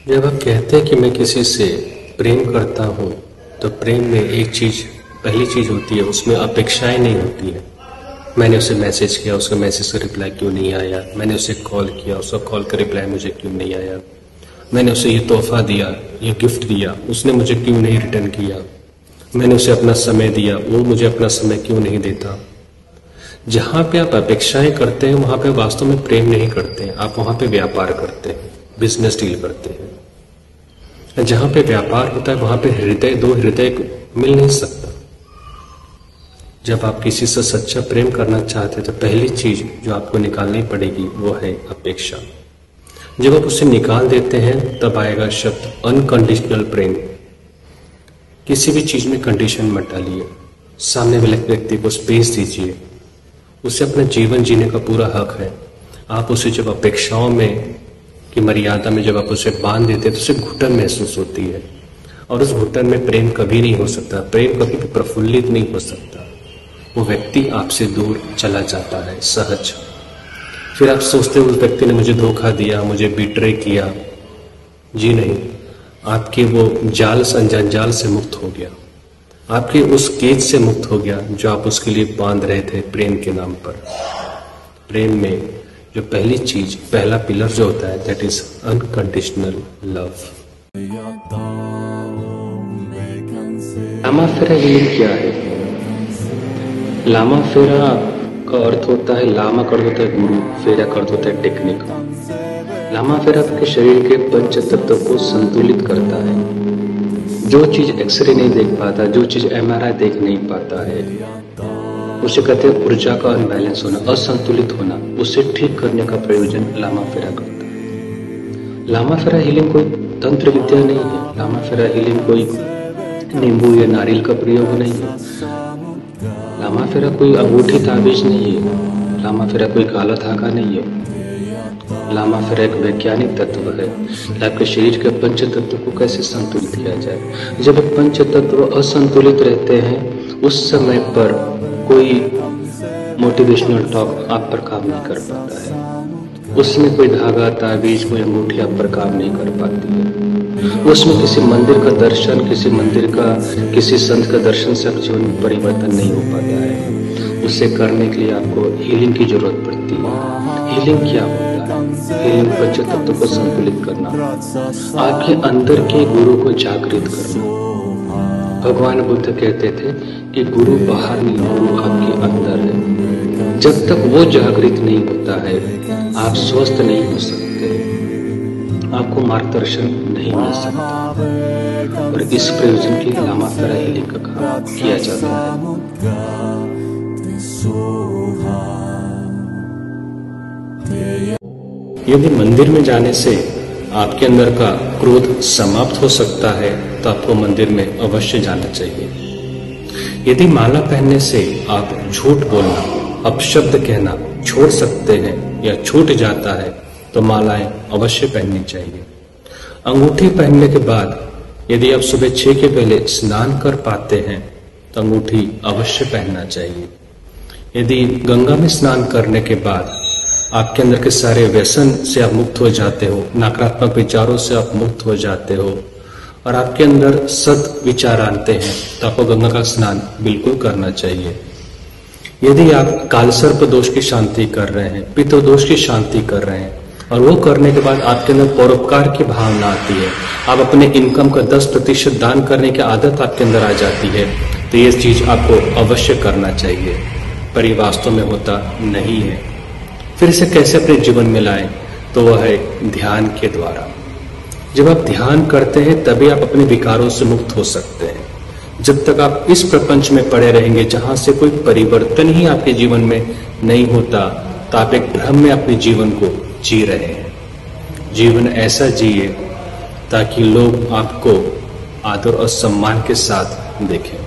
जब आप कहते हैं कि मैं किसी से प्रेम करता हूँ तो प्रेम में एक चीज़, पहली चीज़ होती है, उसमें अपेक्षाएं नहीं होती है। मैंने उसे मैसेज किया, उसका मैसेज का रिप्लाई क्यों नहीं आया, मैंने उसे कॉल किया, उसका कॉल का रिप्लाई मुझे क्यों नहीं आया, मैंने उसे ये तोहफा दिया, ये गिफ्ट दिया, उसने मुझे क्यों नहीं रिटर्न किया, मैंने उसे अपना समय दिया, वो मुझे अपना समय क्यों नहीं देता। जहाँ पे आप अपेक्षाएं करते हैं वहाँ पे वास्तव में प्रेम नहीं करते हैं, आप वहाँ पे व्यापार करते हैं, बिजनेस डील करते हैं। जहाँ पे व्यापार होता है वहाँ पे दो हृदय मिल नहीं सकता। जब आप किसी से सच्चा प्रेम करना चाहते हैं तो पहली चीज जो आपको निकालनी पड़ेगी वो है अपेक्षा। जब आप उसे निकाल देते हैं तब आएगा शब्द अनकंडीशनल प्रेम। किसी भी चीज में कंडीशन मत डालिए, सामने वाले व्यक्ति को स्पेस दीजिए, उसे अपना जीवन जीने का पूरा हक है। आप उसे जब अपेक्षाओं में की मर्यादा में जब आप उसे बांध देते हैं तो उसे घुटन महसूस होती है, और उस घुटन में प्रेम कभी नहीं हो सकता। प्रेम कभी भी प्रफुल्लित नहीं हो सकता। वो व्यक्ति आपसे दूर चला जाता है सहज। फिर आप सोचते हो उस व्यक्ति ने मुझे धोखा दिया, मुझे बिट्रे किया। जी नहीं, आपके वो जंजाल से मुक्त हो गया, आपके उस केज से मुक्त हो गया जो आप उसके लिए बांध रहे थे प्रेम के नाम पर। प्रेम में जो पहली चीज, पहला पिलर जो होता है, that is unconditional love. Lama Fera healing क्या है? लामा फेरा का अर्थ होता है, लामा का अर्थ होता है गुरु, फेरा का अर्थ होता है टेक्निक। लामा फेरा आपके शरीर के पंच तत्व को संतुलित करता है। जो चीज एक्सरे नहीं देख पाता, जो चीज एमआरआई देख नहीं पाता है, उसे कहते हैं ऊर्जा का अनबैलेंस होना, असंतुलित होना। उसे ठीक करने का प्रयोजन लामा फेरा करता है। लामा फेरा हीलिंग कोई तंत्र विद्या नहीं है। लामा फेरा हीलिंग कोई नींबू या नारियल का प्रयोग नहीं है। लामा फेरा कोई अंगूठी ताबीज नहीं है। लामा फेरा कोई काला धागा नहीं है। लामा फेरा एक वैज्ञानिक तत्व है। आपके शरीर के पंच तत्व को कैसे संतुलित किया जाए। जब पंच तत्व असंतुलित रहते हैं उस समय पर कोई मोटिवेशनल टॉक आप पर काम नहीं कर पाता है। उसमें कोई धागा ताबीज, कोई अंगूठी आप पर काम नहीं कर पाती है। उसमें किसी मंदिर का दर्शन, किसी संत का दर्शन से आप जीवन में परिवर्तन नहीं हो पाता है। उसे करने के लिए आपको हीलिंग की जरूरत पड़ती है। हीलिंग क्या होता है? हीलिंग पंच तत्व को संतुलित करना, आपके अंदर के गुरु को जागृत करना। भगवान बुद्ध कहते थे कि गुरु बाहर नहीं, गुरु आपके अंदर है। जब तक वो जागृत नहीं होता है आप स्वस्थ नहीं हो सकते, आपको मार्गदर्शन नहीं मिल सकता। और इस प्रयोजन के लिए लामा फेरा हीलिंग का काम किया जाता है। यदि मंदिर में जाने से आपके अंदर का क्रोध समाप्त हो सकता है तो आपको मंदिर में अवश्य जाना चाहिए। यदि माला पहनने से आप झूठ बोलना, अपशब्द कहना छोड़ सकते हैं या छूट जाता है तो मालाएं अवश्य पहननी चाहिए। अंगूठी पहनने के बाद यदि आप सुबह 6 के पहले स्नान कर पाते हैं तो अंगूठी अवश्य पहनना चाहिए। यदि गंगा में स्नान करने के बाद आपके अंदर के सारे व्यसन से आप मुक्त हो जाते हो, नकारात्मक विचारों से आप मुक्त हो जाते हो और आपके अंदर सद विचार आते हैं तो आपको गंगा का स्नान बिल्कुल करना चाहिए। यदि आप कालसर्प दोष की शांति कर रहे हैं, पितृ दोष की शांति कर रहे हैं और वो करने के बाद आपके अंदर परोपकार की भावना आती है, आप अपने इनकम का 10% दान करने की आदत आपके अंदर आ जाती है, तो ये चीज आपको अवश्य करना चाहिए। पर ये वास्तव में होता नहीं है। फिर इसे कैसे अपने जीवन में लाएं? तो वह है ध्यान के द्वारा। जब आप ध्यान करते हैं तभी आप अपने विकारों से मुक्त हो सकते हैं। जब तक आप इस प्रपंच में पड़े रहेंगे जहां से कोई परिवर्तन ही आपके जीवन में नहीं होता तो आप एक भ्रम में अपने जीवन को जी रहे हैं। जीवन ऐसा जिए ताकि लोग आपको आदर और सम्मान के साथ देखें।